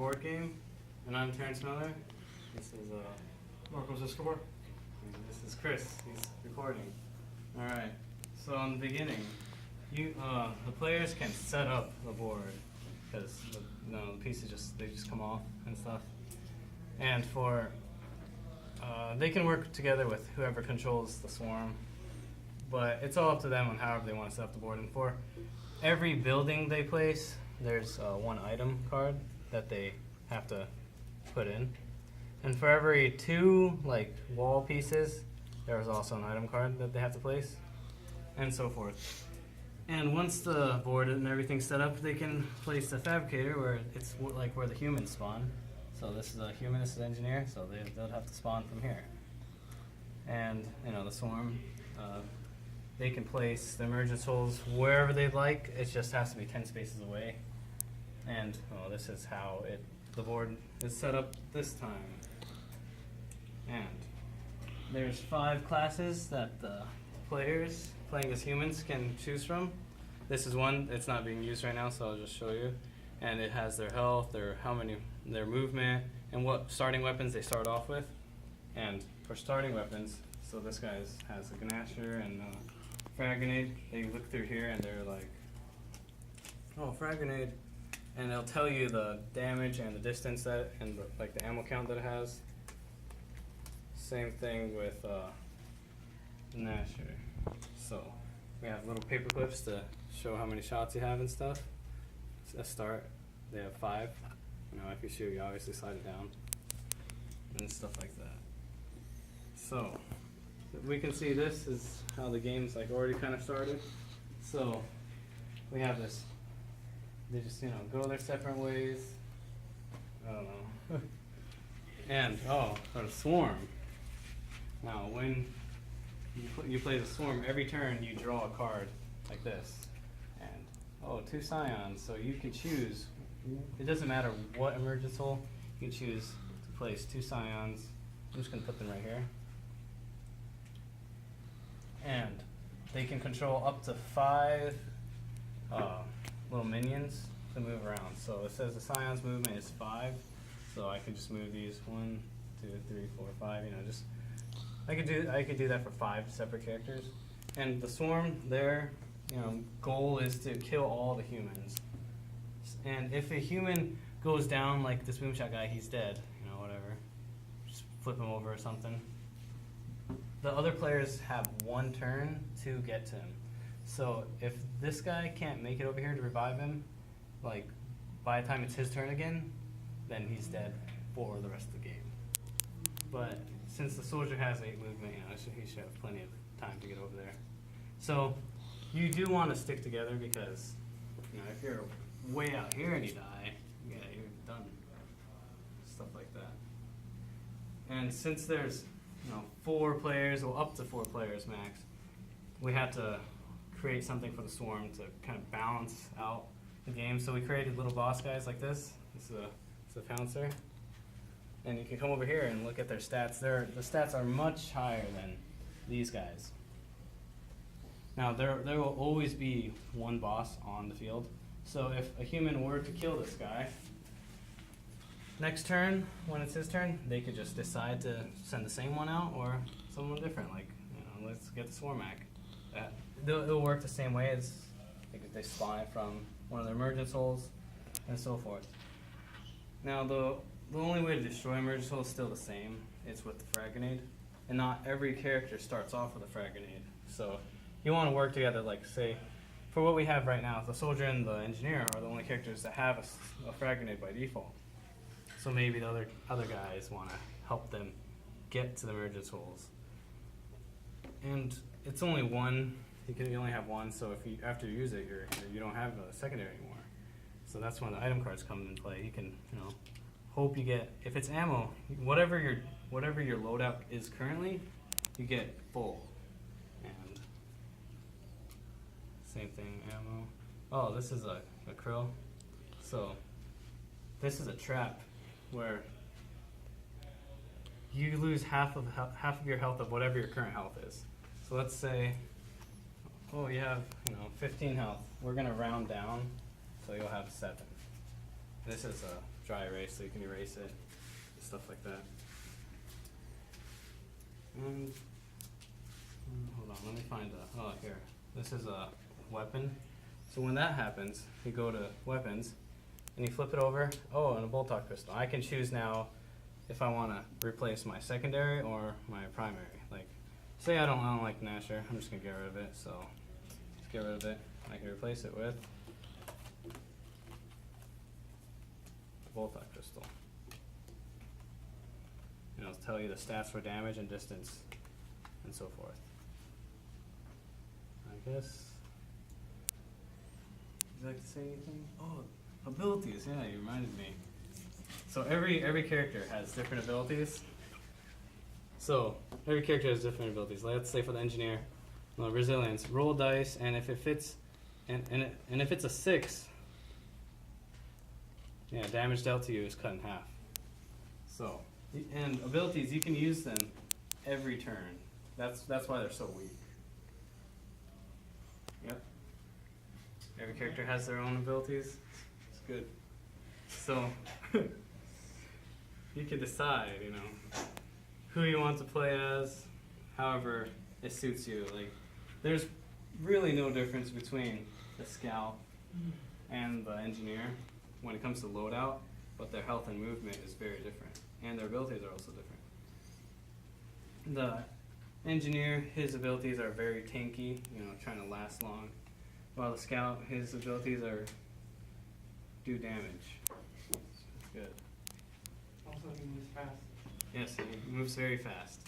board game, and I'm Terrence Miller. This is Marcos Escobar. and this is Chris. He's recording. All right. So in the beginning, the players can set up the board because the pieces just come off and stuff, and for they can work together with whoever controls the swarm, but it's all up to them on however they want to set up the board. And for every building they place, there's one item card that they have to put in. And for every two wall pieces, there's also an item card that they have to place, and so forth. And once the board and everything's set up, they can place the fabricator where it's where the humans spawn. So this is a human, this is an engineer, so they'll have to spawn from here. And the swarm, they can place the emergence holes wherever they'd like. It just has to be 10 spaces away. And this is how the board is set up this time. And there's 5 classes that the players playing as humans can choose from. This is one. It's not being used right now, so I'll just show you. And it has their health, their movement, and what starting weapons they start off with. And for starting weapons, so this guy has a Gnasher and a frag grenade. They look through here and they're like, oh, frag grenade, and they'll tell you the damage and the distance and the ammo count that it has. Same thing with Gnasher. So we have little paper clips to show how many shots you have and stuff. A start, they have 5. If you shoot, you obviously slide it down and stuff like that. So we can see this is how the game's already kind of started. So we have this. They just go their separate ways. I don't know. And for the swarm. Now when you play the swarm, every turn you draw a card like this. And 2 scions, so you can choose. It doesn't matter what emergence hole, you can choose to place 2 scions. I'm just gonna put them right here. And they can control up to 5 little minions to move around. So it says the scion's movement is 5, so I can just move these 1, 2, 3, 4, 5. I could do that for 5 separate characters. And the swarm, their goal is to kill all the humans. And if a human goes down, like this boomshot guy, he's dead. Whatever. Just flip him over or something. The other players have 1 turn to get to him. So if this guy can't make it over here to revive him, by the time it's his turn again, then he's dead for the rest of the game. But since the soldier has 8 movement, he should have plenty of time to get over there. So you do want to stick together because if you're way out here and you die, yeah, you're done. Stuff like that. And since there's 4 players, or up to 4 players max, we had to create something for the swarm to kind of balance out the game. So we created little boss guys like this. This is a Pouncer. And you can come over here and look at their stats. The stats are much higher than these guys. Now, there will always be 1 boss on the field. So if a human were to kill this guy, next turn, when it's his turn, they could just decide to send the same one out or someone different. Let's get the Swarmac. It'll work the same way as if they spawn it from one of their emergence holes and so forth. Now, the only way to destroy emergence hole is still the same. It's with the frag grenade. And not every character starts off with a frag grenade. So you want to work together, say, for what we have right now, the soldier and the engineer are the only characters that have a frag grenade by default. So maybe the other guys want to help them get to the emergence holes. And it's only 1. You only have 1, so if after you use it, you don't have a secondary anymore. So that's when the item cards come into play. You can hope you get, if it's ammo, whatever your loadout is currently, you get full. And same thing, ammo. Oh, this is a krill. So this is a trap where you lose half of your health of whatever your current health is. So let's say, you have 15 health. We're gonna round down, so you'll have 7. This is dry erase, so you can erase it, stuff like that. And hold on, let me find a. Oh, here. This is a weapon. So when that happens, you go to weapons, and you flip it over. Oh, and a bolt-on pistol. I can choose now if I want to replace my secondary or my primary. Like, say I don't like Nasher. I'm just gonna get rid of it. So let's get rid of it. I can replace it with bolt-on pistol. And it'll tell you the stats for damage and distance and so forth. I guess. Would you like to say anything? Oh, abilities. Yeah, you reminded me. So every character has different abilities. So every character has different abilities. Let's say for the engineer, resilience. Roll dice, and if it fits, and if it's a 6, yeah, damage dealt to you is cut in half. So, and abilities, you can use them every turn. That's why they're so weak. Yep. Every character has their own abilities. It's good. So, you can decide, who you want to play as, however it suits you. Like, there's really no difference between the scout and the engineer when it comes to loadout, but their health and movement is very different, and their abilities are also different. The engineer, his abilities are very tanky, trying to last long, while the scout, his abilities are do damage. Good. Also, he moves fast. Yes, he moves very fast.